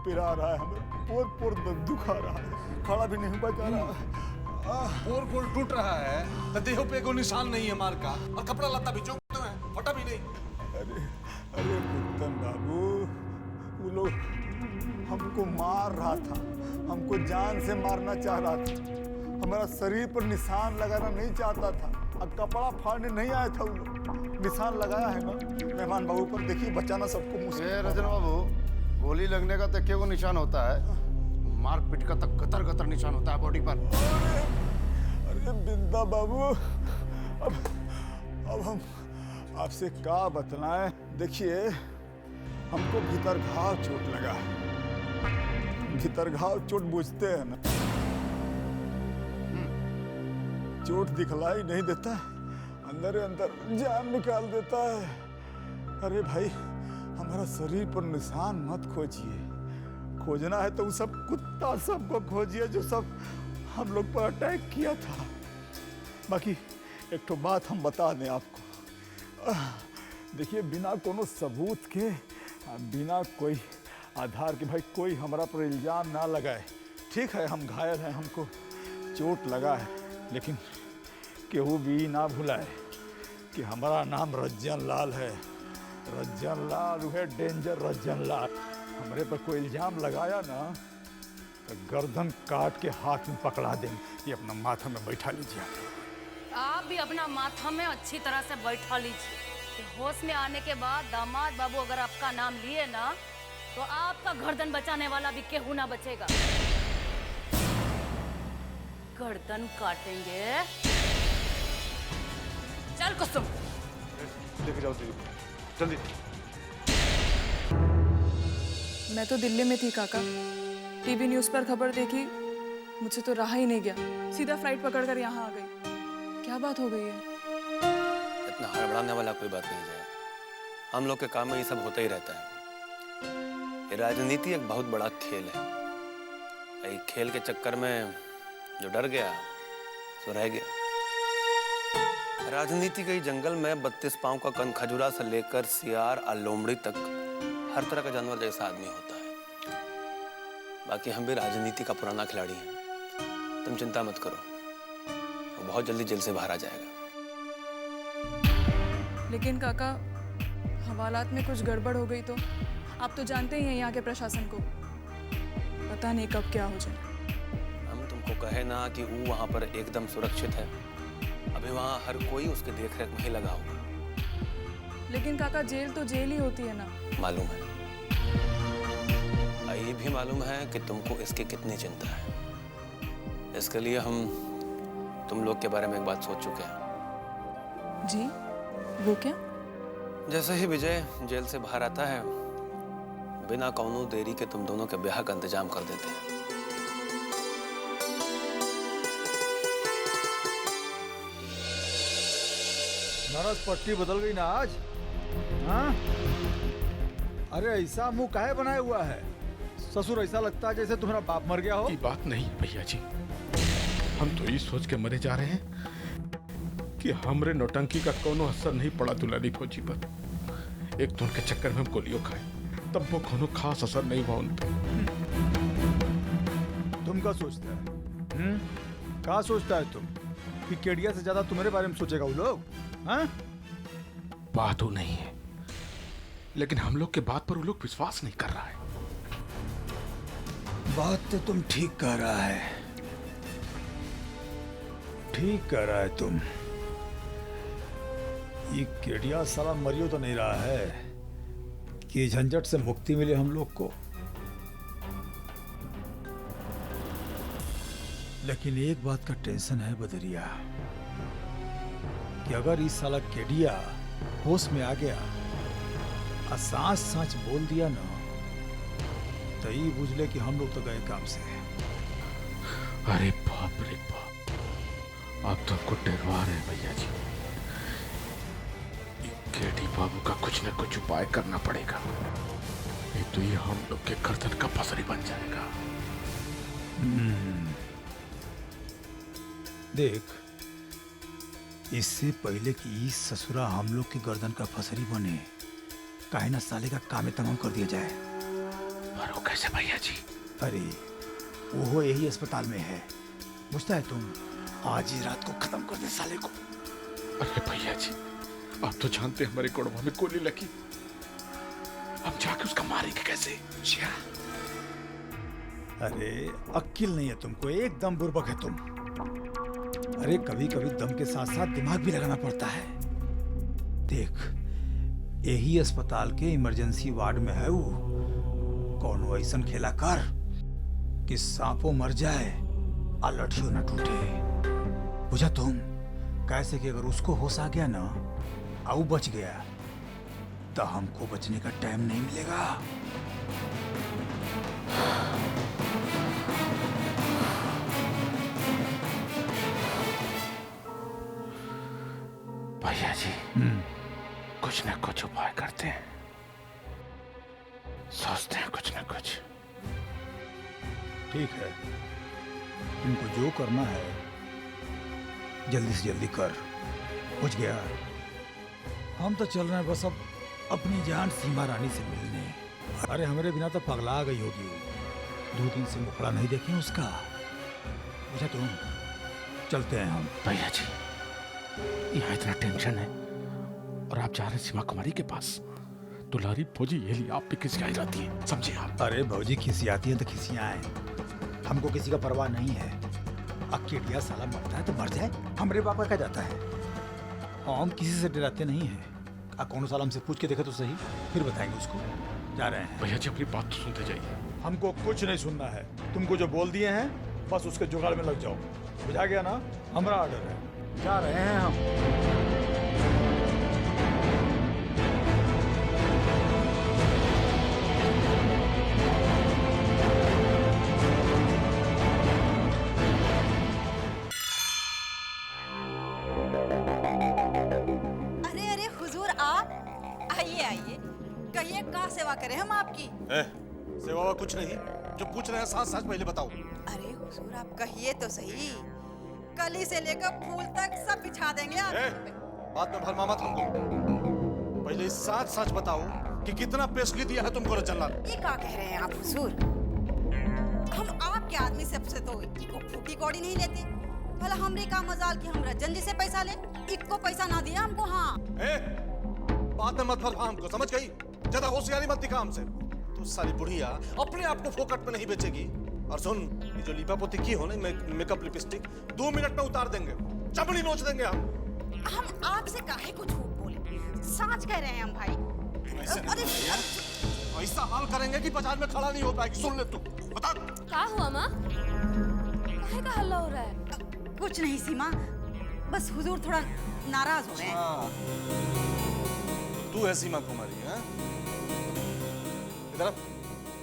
पिरा रहा है, हमें पोर दुखा रहा है, खड़ा भी नहीं बचा रहा। पोर टूट रहा है, देह पे कोई निशान नहीं है मार का, और कपड़ा लत्ता भी चौक है, फटा भी नहीं। अरे कुत्तन बाबू, वो लोग हमको मार रहा था, हमको जान से मारना चाह रहा था, हमारा शरीर पर निशान लगाना नहीं चाहता था, और कपड़ा फाड़ने नहीं आया था। वो लोग निशान लगाया है ना मेहमान बाबू पर, देखिए बचाना सबको मुश्किल। रजन बाबू, गोली लगने का तक वो निशान होता है, मार पीट का तक गतर गतर निशान होता है बॉडी पर। अरे बिंदा बाबू, अब हम आपसे क्या बतलाएं। देखिए, हमको भीतर घाव चोट लगा, भीतर घाव चोट बुझते हैं ना, चोट दिखलाई नहीं देता, अंदर अंदर जान निकाल देता है। अरे भाई, हमारा शरीर पर निशान मत खोजिए, खोजना है तो वो सब कुत्ता सबको खोजिए जो सब हम लोग पर अटैक किया था। बाकी एक तो बात हम बता दें आपको, देखिए, बिना कोनो सबूत के, बिना कोई आधार के, भाई कोई हमारा पर इल्ज़ाम ना लगाए। ठीक है, हम घायल हैं, हमको चोट लगा है, लेकिन केहू भी ना भुलाए कि हमारा नाम रज्जन लाल है। रज्जन लाल है, डेंजर रज्जन लाल। हमारे पर कोई इल्ज़ाम लगाया ना तो गर्दन काट के हाथ में पकड़ा देंगे। ये अपना माथा में बैठा लीजिए। आप भी अपना माथा में अच्छी तरह से बैठा लीजिए कि होश में आने के बाद दामाद बाबू अगर आपका नाम लिए ना, तो आपका गर्दन बचाने वाला भी केहू ना बचेगा। गर्दन काटेंगे। चल कुसुम, लेके जाओ जल्दी। मैं तो दिल्ली में थी काका, टीवी न्यूज़ पर खबर देखी, मुझसे तो रहा ही नहीं गया, सीधा फ्लाइट पकड़कर यहाँ आ गई। क्या बात हो गई है? इतना हड़बड़ाने वाला कोई बात नहीं है, हम लोग के काम में ये सब होता ही रहता है। ये राजनीति एक बहुत बड़ा खेल है, एक खेल के चक्कर में जो डर गया सो रह गया। राजनीति के जंगल में 32 पांव का कनखजूरा से लेकर सियार और लोमड़ी तक हर तरह का जानवर जैसा आदमी होता है। बाकी हम भी राजनीति का पुराना खिलाड़ी हैं, तुम चिंता मत करो, वो बहुत जल्दी जेल से बाहर आ जाएगा। लेकिन काका, हवालात में कुछ गड़बड़ हो गई तो? आप तो जानते ही हैं यहाँ के प्रशासन को, पता नहीं कब क्या हो जाए। हम तुमको कहे ना कि वो वहाँ पर एकदम सुरक्षित है, अभी वहाँ हर कोई उसके देखरेख में ही लगा होगा। लेकिन काका, जेल तो जेल ही होती है ना। मालूम है, ये भी मालूम है कि तुमको इसकी कितनी चिंता है। इसके लिए हम तुम लोग के बारे में एक बात सोच चुके हैं। जी, वो क्या? जैसे ही विजय जेल से बाहर आता है, बिना कौनो देरी के तुम दोनों के ब्याह का इंतजाम कर देते हैं। नरस पट्टी बदल गई ना आज? हाँ? अरे ऐसा मुंह काहे बनाया हुआ है? ससुर ऐसा लगता है जैसे तुम्हारा बाप मर गया हो। ये बात नहीं भैया जी, हम तो ये सोच के मरे जा रहे हैं कि हमरे नौटंकी का कोनो असर नहीं पड़ा दुलारी फौजी पर। एक तो उनके चक्कर में हम गोलियों खाए, तब वो कोनो खास असर नहीं हुआ उन पर। तुम क्या सोचता है? क्या सोचता है तुम कि केडिया से ज्यादा तुम्हारे बारे में सोचेगा वो लोग? हाँ? बात वो नहीं है, लेकिन हम लोग के बात पर वो लोग विश्वास नहीं कर रहा है। बात तो तुम ठीक कह रहा है, ठीक कह रहा है तुम। ये केडिया साला मरियो तो नहीं रहा है कि झंझट से मुक्ति मिले हम लोग को। लेकिन एक बात का टेंशन है बदरिया, कि अगर इस साला केडिया होश में आ गया और सांच सांच बोल दिया ना, तो ये बुझ ले कि हम लोग तो गए काम से। अरे बाप रे बाप, आप तो हमको डरवा रहे हैं भैया जी। केडी बाबू का कुछ न कुछ उपाय करना पड़ेगा, नहीं तो ये हम लोग के गर्दन का पसरी बन जाएगा। देख, इससे पहले कि इस ससुरा हम लोग के गर्दन का फसरी बने, काहे ना साले का काम तमाम कर दिया जाए। पर वो कैसे भैया जी? अरे वो यही अस्पताल में है, बुझता है तुम? आज ही रात को खत्म कर दे साले को। अरे भैया जी, आप तो जानते हैं हमारे कोड़वा में गोली लगी, हम जाके उसका मारेंगे कैसे? अरे अक्ल नहीं है तुमको, एकदम बुर्बक है तुम। अरे कभी कभी दम के साथ साथ दिमाग भी लगाना पड़ता है। देख, यही अस्पताल के इमरजेंसी वार्ड में है वो। कौन ऐसन खेला कर कि सांपों मर जाए और लठियों न टूटे, बुझा तुम? कैसे कि अगर उसको होश आ गया ना, आऊ बच गया, तो हमको बचने का टाइम नहीं मिलेगा। भैया जी, कुछ न कुछ उपाय करते हैं, सोचते हैं कुछ न कुछ। ठीक है, तुमको जो करना है जल्दी से जल्दी कर। बुझ गया? हम तो चल रहे हैं बस अब अपनी जान सीमा रानी से मिलने। अरे हमारे बिना तो पगला गई होगी वो। 2 दिन से मुखड़ा नहीं देखे उसका, बुझा तुम? चलते हैं हम। भैया जी, यहाँ इतना टेंशन है और आप जा रहे हैं सीमा कुमारी के पास। दुलारी फौजी ये लिए आप भी खिसियाई जाती है, समझे आप? अरे भौजी खिसियाती है तो खिसियाएं, हमको किसी का परवाह नहीं है। अकेडिया साला मरता है तो मर जाए, हमरे पापा का जाता है। हम किसी से डराते नहीं हैं। कौन साला हमसे पूछ के देखा तो सही, फिर बताएंगे उसको। जा रहे हैं भैया जी, अपनी बात तो सुनते जाइए। हमको कुछ नहीं सुनना है, तुमको जो बोल दिए हैं बस उसके जुगाड़ में लग जाओ। बुझा गया ना? हमारा ऑर्डर है, जा रहे हैं हम। अरे अरे हुजूर, आप आइए आइए, कहिए का सेवा करें हम आपकी? सेवा वा कुछ नहीं, जो पूछ रहे हैं साथ साथ पहले बताओ। अरे हुजूर, आप कहिए तो सही, कली से लेकर फूल तक सब बिछा देंगे आप। बात में भरमा मत हमको, पहले साथ सच बताओ कि कितना पेशगी दिया है तुमको रजनलाल? ये क्या कह रहे हैं आप हुजूर? हम आपके आदमी से तो इको फूकी कौड़ी नहीं लेते। भला हमरे का मजाल कि हम रजन जी से पैसा ले, इको पैसा ना दिया हमको। हाँ, बात में मत भरमा हमको, समझ गई? ज्यादा होशियारी मत दिखा हमसे। तो सारी बुढ़िया अपने आप को फोकट में नहीं बेचेगी। और सुन, ये जो लिपा पोती की हो ना, मेकअप लिपस्टिक 2 मिनट में उतार देंगे, चमड़ी नोच देंगे हम आपसे काहे को झूठ बोले, सच कह रहे हैं हम भाई। अरे ऐसा हाल करेंगे कि बाजार में खड़ा नहीं हो पाएगी। सुन ले तू, बता। क्या हुआ माँ? काहे का हल्ला हो रहा है? कुछ नहीं सीमा, बस हुजूर थोड़ा नाराज हो रहे हैं। तू है सीमा कुमारी? है इधर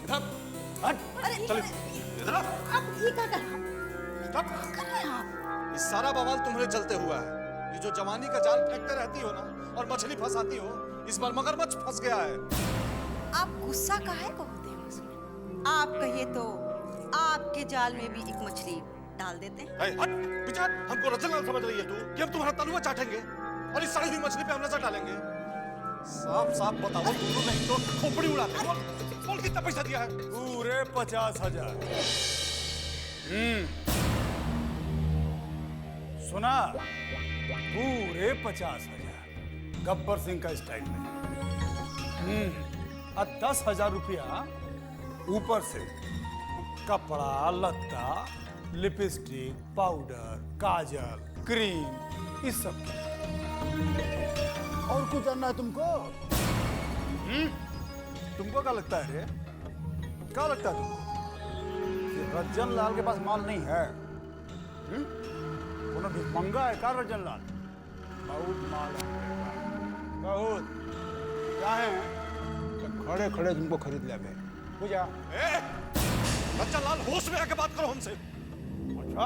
इधर अरे चल इधर। अब ये क्या कर रहे हैं आप? ये सारा बवाल तुम्हारे चलते हुआ है। ये जो जवानी का जाल फेंकते रहती हो ना और मछली फंसाती हो, इस बार मगरमच्छ फंस गया है। आप गुस्सा काहे को होते हैं उसमें? आप कहिए तो आपके जाल में भी एक मछली डाल देते हैं। हट पिचाट, हमको रजनलाल समझ रही है तू कि हम तुम्हारा तलुआ चाटेंगे और इस सड़ी हुई मछली पे हम नजर डालेंगे? साफ साफ बताओ, दोनों नहीं तो खोपड़ी उड़ाते। बोल कितना पैसा दिया है? पूरे 50,000। सुना? पूरे 50,000 गब्बर सिंह का स्टाइल में। और 10,000 रुपया ऊपर से कपड़ा लत्ता, लिपस्टिक, पाउडर, काजल, क्रीम, इस सब के। और कुछ करना है तुमको? तुमको क्या लगता है रे? क्या लगता है तुमको कि रज्जन लाल के पास माल नहीं है? कोनो भिखमंगा है का रज्जन लाल? बहुत माल है, बहुत। चाहे तो खड़े खड़े तुमको खरीद ले बे। बुझा? रज्जन लाल, होश में आके बात करो हमसे। अच्छा?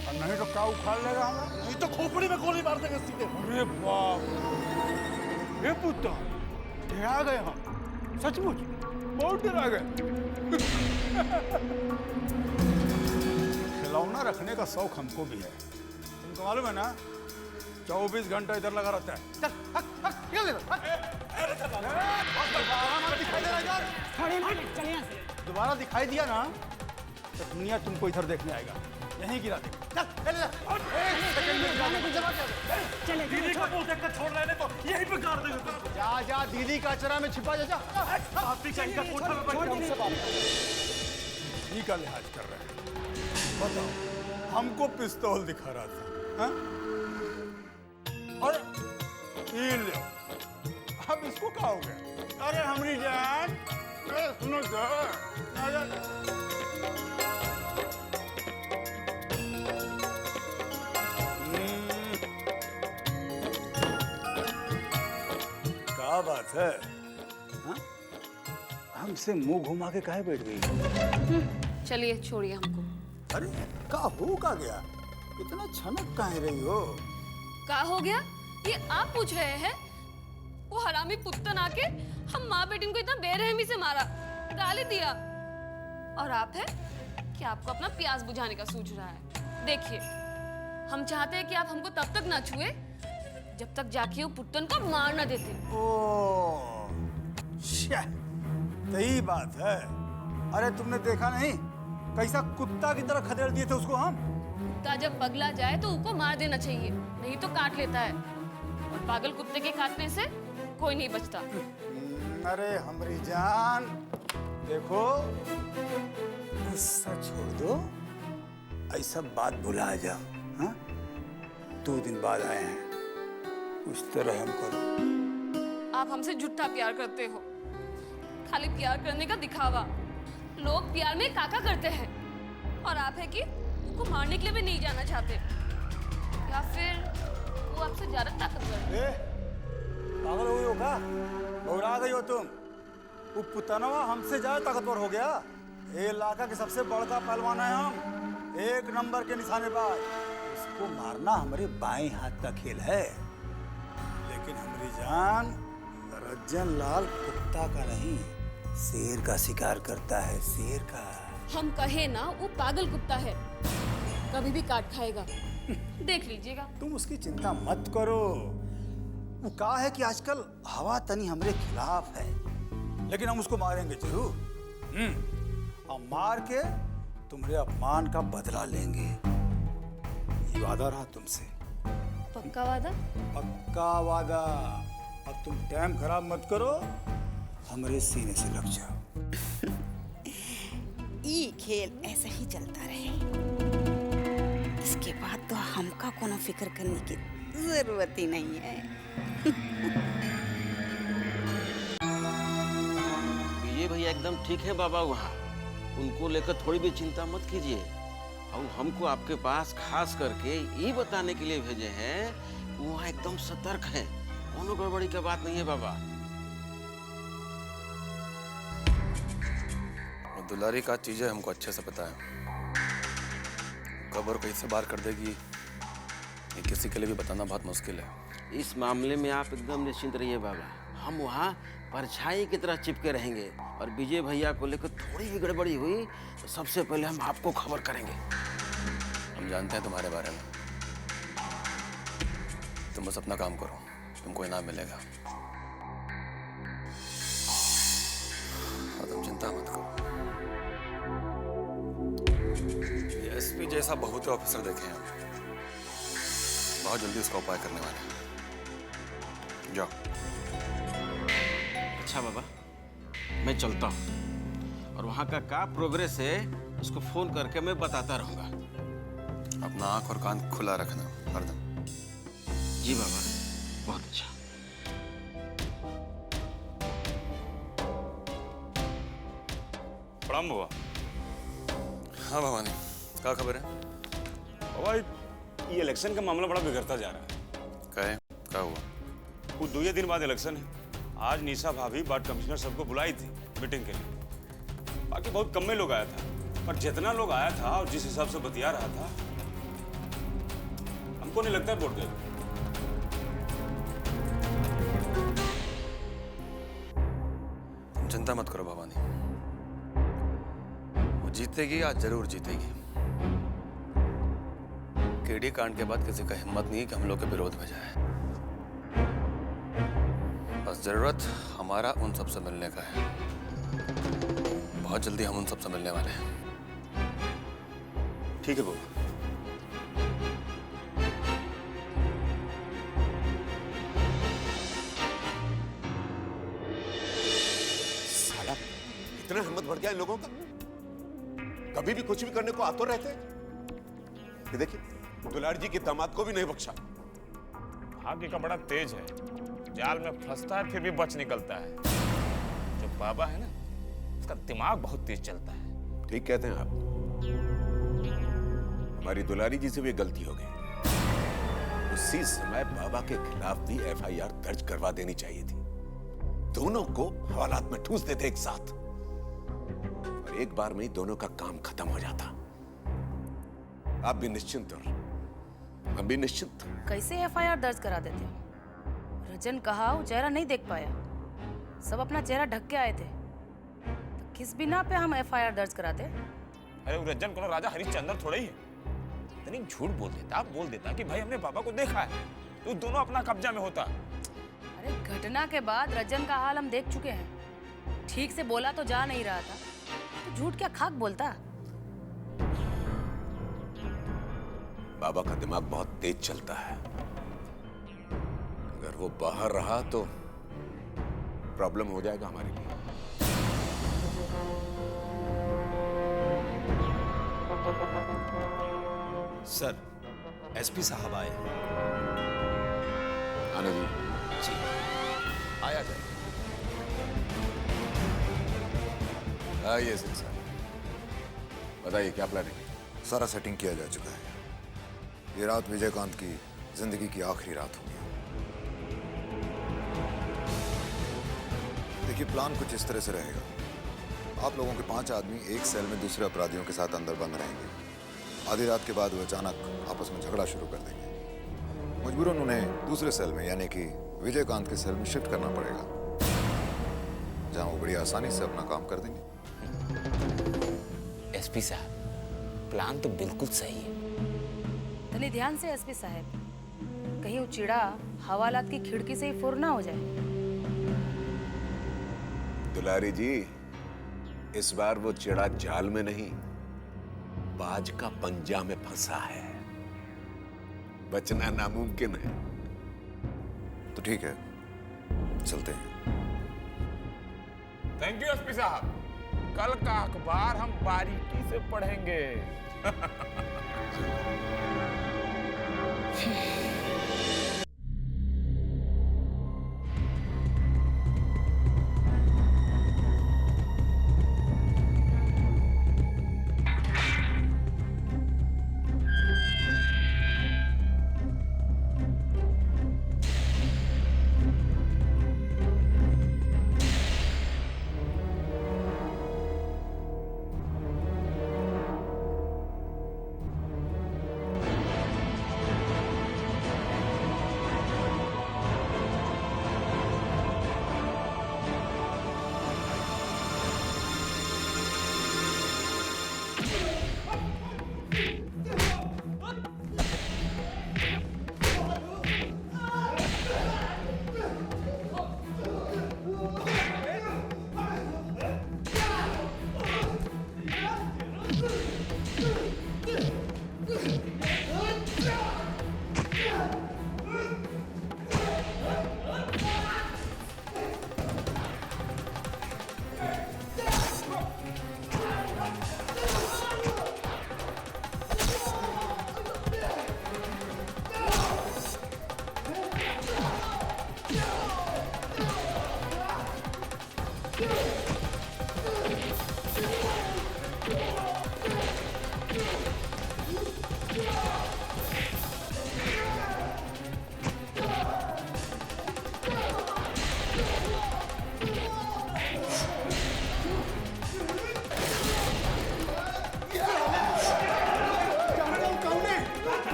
और नहीं तो क्या उखाड़ लेगा हमें? नहीं तो खोपड़ी में गोली मार देंगे सीधे। अरे बाप, ये पुत्र डरा गए हम, सचमुच बहुत डरा गए। खिलौना रखने का शौक हमको भी है, तुमको मालूम है ना? 24 घंटा इधर लगा रहता है। चल, दोबारा दिखाई दिया ना तो दुनिया तुमको इधर देखने आएगा, यहीं गिरा दे। चले दीदी का मुंह देखकर छोड़ रहे तो यहीं पे गाड़ देंगे तुमको। जा जा, दीदी का अचरा में छिपा जा। आप भी कहीं का कोठा में बैठ हमसे बात ही का लिहाज कर रहे हैं। बताओ, हमको पिस्तौल दिखा रहा था, हाँ? और ये लो, अब इसको क्या हो गया? अरे हमारी जान, सुनो क्या बात है? हाँ? हमसे मुंह घुमा के काहे बैठ गई? चलिए छोड़िए हमको। अरे का हो का गया? इतना छनक काहे रही हो? का हो गया ये आप पूछ रहे हैं? वो हरामी पुत्तन आके हम माँ बेटी को इतना बेरहमी से मारा, गाली दिया, और आप है कि आपको अपना प्यास बुझाने का सूझ रहा है। देखिए, हम चाहते हैं कि आप हमको तब तक ना छुए जब तक जाके वो पुत्तन को मार ना देते। सही बात है। अरे तुमने देखा नहीं कैसा कुत्ता की तरह खदेड़ दिए थे उसको हम? कुत्ता जब पगला जाए तो उसको मार देना चाहिए, नहीं तो काट लेता है, और पागल कुत्ते के काटने से कोई नहीं बचता। अरे हमारी जान, देखो गुस्सा छोड़ दो, ऐसा बात भुला जाओ। हाँ? 2 दिन बाद आए हैं, उस तरह हम करो। आप हमसे झूठा प्यार करते हो, खाली प्यार करने का दिखावा। लोग प्यार में काका करते हैं, और आप है कि उसको मारने के लिए भी नहीं जाना चाहते, या फिर वो आपसे ज्यादा ताकतवर है। पागल हो गई हो क्या? घबरा गई हो तुम? वो पुतनवा हमसे ज्यादा ताकतवर हो गया। ये इलाका के सबसे बड़का पहलवान है हम, 1 नंबर के निशानेबाज। उसको मारना हमारे बाएं हाथ का खेल है। लेकिन हमारी जान, रज्जन लाल कुत्ता का नहीं, शेर का शिकार करता है, शेर का। हम कहे ना, वो पागल कुत्ता है, कभी भी काट खाएगा, देख लीजिएगा। तुम उसकी चिंता मत करो। वो कहा है कि आजकल हवा तनी हमारे खिलाफ है, लेकिन हम उसको मारेंगे जरूर। और मार के तुम्हारे अपमान का बदला लेंगे, ये वादा रहा तुमसे। पक्का वादा? पक्का वादा। अब तुम टाइम खराब मत करो, हमारे सीने से लग जाओ। ये खेल ऐसे ही चलता रहे, इसके बाद तो हमका कोनो फिक्र करने की जरूरत ही नहीं है। विजय भैया एकदम ठीक है बाबा, वहाँ उनको लेकर थोड़ी भी चिंता मत कीजिए। और हमको आपके पास खास करके ये बताने के लिए भेजे हैं कि वहाँ एकदम सतर्क हैं, कोनो गड़बड़ी की बात नहीं है बाबा। दुलारी का चीजें हमको अच्छे से पता है, खबर कहीं से बाहर कर देगी ये किसी के लिए भी बताना बहुत मुश्किल है। इस मामले में आप एकदम निश्चिंत रहिए बाबा, हम वहाँ परछाई की तरह चिपके रहेंगे और विजय भैया को लेकर थोड़ी भी गड़बड़ी हुई तो सबसे पहले हम आपको खबर करेंगे। हम जानते हैं तुम्हारे बारे में, तुम बस अपना काम करो, तुमको इनाम मिलेगा और तुम चिंता मत करो। एसपी जैसा बहुत ऑफिसर देखे हैं, बहुत जल्दी उसका उपाय करने वाले हैं। जाओ। अच्छा बाबा, मैं चलता हूँ और वहाँ का क्या प्रोग्रेस है उसको फोन करके मैं बताता रहूँगा। अपना आंख और कान खुला रखना हरदम। जी बाबा, बहुत अच्छा। प्रणाम बाबा। हाँ भवानी, क्या खबर है? बाबा ये इलेक्शन का मामला बड़ा बिगड़ता जा रहा है। क्या हुआ? कुछ 2 दिन बाद इलेक्शन है। आज निशा भाभी वार्ड कमिश्नर सबको बुलाई थी मीटिंग के लिए। बाकी बहुत कम में लोग आया था, पर जितना लोग आया था और जिस हिसाब से बतिया रहा था, हमको नहीं लगता है वोट देगा। तुम चिंता मत करो भवानी, वो जीतेगी, आज जरूर जीतेगी। केडी कांड के बाद किसी का हिम्मत नहीं कि हम लोग के विरोध में जाए। बस जरूरत हमारा उन सबसे मिलने का है। बहुत जल्दी हम उन सबसे मिलने वाले हैं। ठीक है बाबा। साला इतना हिम्मत बढ़ गया इन लोगों का, कभी भी कुछ भी करने को आतुर रहते हैं। ये देखिए, दुलार जी के दामाद को भी नहीं बख्शा। भाग्य का बड़ा तेज है, जाल में फंसता है फिर भी बच निकलता है। जो बाबा है ना, उसका दिमाग बहुत तेज चलता है। ठीक कहते हैं आप। हमारी दुलारी जी से भी गलती हो गई। उसी समय बाबा के खिलाफ भी एफआईआर दर्ज करवा देनी चाहिए थी। दोनों को हवालात में ठूस देते एक साथ, और एक बार में ही दोनों का काम खत्म हो जाता। आप भी निश्चिंत और हम भी निश्चिंत। कैसे एफआईआर दर्ज करा देते हो? रजन कहा वो चेहरा नहीं देख पाया, सब अपना चेहरा ढक के आए थे, तो किस बिना पे हम एफआईआर दर्ज कराते? अरे वो रज्जन को राजा हरिश्चंद्र थोड़ा ही है, इतनी झूठ बोल देता कि भाई हमने बाबा को देखा है, तो दोनों अपना कब्जा में होता। अरे घटना के बाद रजन का हाल हम देख चुके हैं। ठीक से बोला तो जा नहीं रहा था, तो झूठ क्या खाक बोलता। बाबा का दिमाग बहुत तेज चलता है। अगर वो बाहर रहा तो प्रॉब्लम हो जाएगा हमारे लिए। सर, एसपी साहब आए हैं। आने जी। जी, आया जाए। आइए सर साहब, बताइए क्या प्लान है? सारा सेटिंग किया जा चुका है। ये रात विजयकांत की जिंदगी की आखिरी रात होगी। देखिए, प्लान कुछ इस तरह से रहेगा। आप लोगों के 5 आदमी एक सेल में दूसरे अपराधियों के साथ अंदर बंद रहेंगे। आधी रात के बाद वो अचानक आपस में झगड़ा शुरू कर देंगे। मजबूरन उन्हें दूसरे सेल में, यानी कि विजयकांत के सेल में शिफ्ट करना पड़ेगा, जहां वो बड़ी आसानी से अपना काम कर देंगे। एसपी साहब, प्लान तो बिल्कुल सही है। तनी ध्यान से एसपी साहब, कहीं वो चिड़ा हवालात की खिड़की से ही फुर ना हो जाए। दुलारी जी, इस बार वो चिड़ा जाल में नहीं, बाज का पंजा में फंसा है। बचना नामुमकिन है। तो ठीक है, चलते हैं। थैंक यू एसपी साहब, कल का अखबार हम बारीकी से पढ़ेंगे।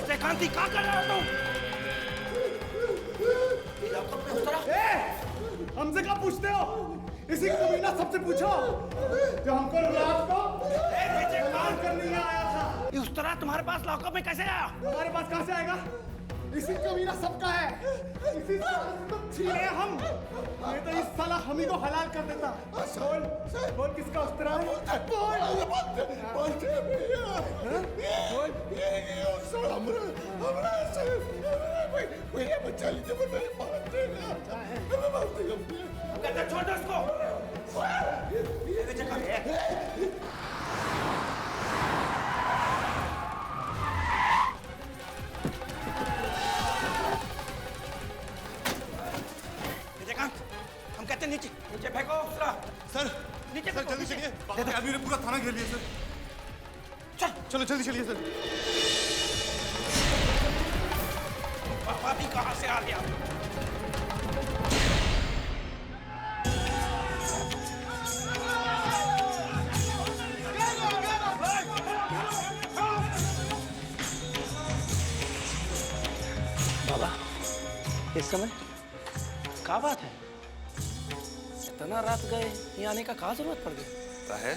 विजयकांत क्या कर रहे हो तुम? हमसे क्या पूछते हो? इसी कमीना सबसे पूछो जो हमको रात को विजयकांत करने आया था। ये उस तरह तुम्हारे पास लॉकअप में कैसे आया? हमारे पास कहाँ से आएगा? इसी कमीना सबका है। इसी साले को छीने हम। ये तो इस साला हम ही को हलाल कर देता। बोल किसका उस्तरा है? बोल बचा लीजिए छोड़ दो उसको। हम कहते नीचे नीचे फेंको उसका। सर नीचे सर जल्दी चलिए, बाबा के आदमी ने पूरा थाना घेर लिया सर। चलो जल्दी चलिए सर। बाबा भी कहाँ से आ गया? बाबा इस समय क्या बात है? इतना रात गए यहाँ आने का क्या जरूरत पड़ गई? है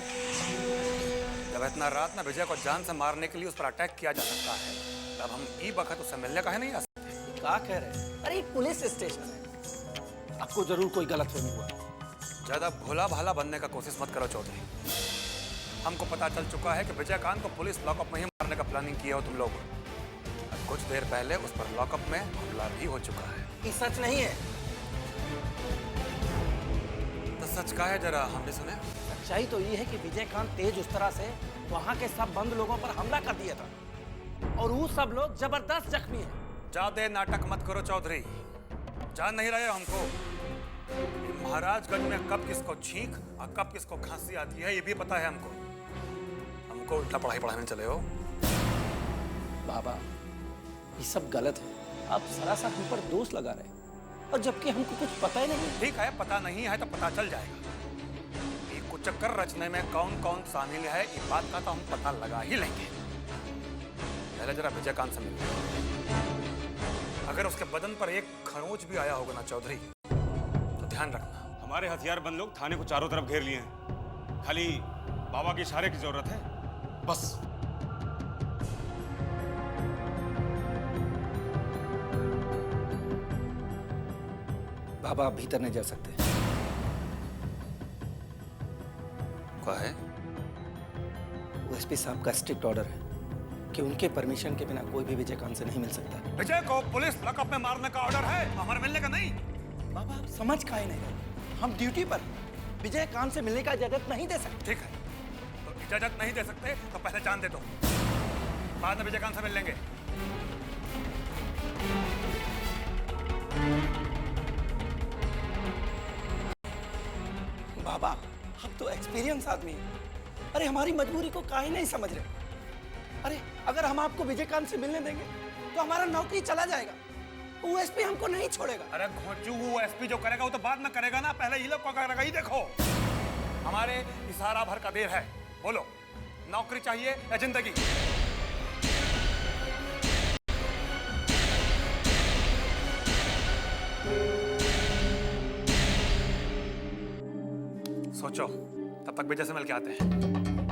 जब इतना रात ना विजय को जान से मारने के लिए उस पर अटैक किया जा सकता है, तब हम ई वक्त उससे मिलने का है नहीं आ सकते। क्या कह रहे हैं? अरे पुलिस स्टेशन है, आपको जरूर कोई गलतफहमी हुआ। ज्यादा भोला भाला बनने का कोशिश मत करो चौधरी। हमको पता चल चुका है कि विजयकांत को पुलिस लॉकअप में ही मारने का प्लानिंग किया हो तुम लोग। कुछ देर पहले उस पर लॉकअप में हमला भी हो चुका है। ये सच नहीं है। तो सच का है जरा हम भी सुने। सच्चाई तो ये है कि विजयकांत तेज उस तरह से वहां के सब बंद लोगों पर हमला कर दिया था और वो सब लोग जबरदस्त जख्मी हैं। ज्यादा नाटक मत करो चौधरी, जान नहीं रहे हमको। महाराजगंज में कब किसको छींक और कब किसको खांसी आती है ये भी पता है हमको। हमको उल्टा पढ़ाई पढ़ाने चले हो। बाबा ये सब गलत है, आप सरासर हम पर दोष लगा रहे हैं और जबकि हमको कुछ पता ही नहीं। ठीक है, पता नहीं है तो पता चल जाएगा। ये कुचक्कर रचने में कौन कौन शामिल है इस बात का तो हम पता लगा ही लेंगे। पहले जरा विजयकांत से मिलते। अगर उसके बदन पर एक खरोंच भी आया होगा ना चौधरी तो ध्यान रखना। हमारे हथियारबंद लोग थाने को चारों तरफ घेर लिए हैं, खाली बाबा के इशारे की जरूरत है बस। बाबा आप भीतर नहीं जा सकते। क्या है? वो एसपी साहब का स्ट्रिक्ट ऑर्डर है कि उनके परमिशन के बिना कोई भी विजयकांत से नहीं मिल सकता। विजय को पुलिस लॉकअप में मारने का ऑर्डर है, हमारे मिलने का नहीं। बाबा आप समझ का ही नहीं, हम ड्यूटी पर विजयकांत से मिलने का इजाजत नहीं दे सकते। ठीक है, तो इजाजत नहीं दे सकते तो पहले जान दे दो, बाद में विजयकांत से मिल लेंगे। बाबा आप तो एक्सपीरियंस आदमी हैं। अरे हमारी मजबूरी को काहे नहीं समझ रहे? अरे अगर हम आपको विजयकांत से मिलने देंगे तो हमारा नौकरी चला जाएगा। वो एसपी हमको नहीं छोड़ेगा। अरे घोचू वो एसपी जो करेगा वो तो बाद में करेगा ना, पहले ये लोग को करेगा। ही देखो हमारे इशारा भर का देर है। बोलो नौकरी चाहिए या जिंदगी? सोचो, तब तक विजय से मिल के आते हैं।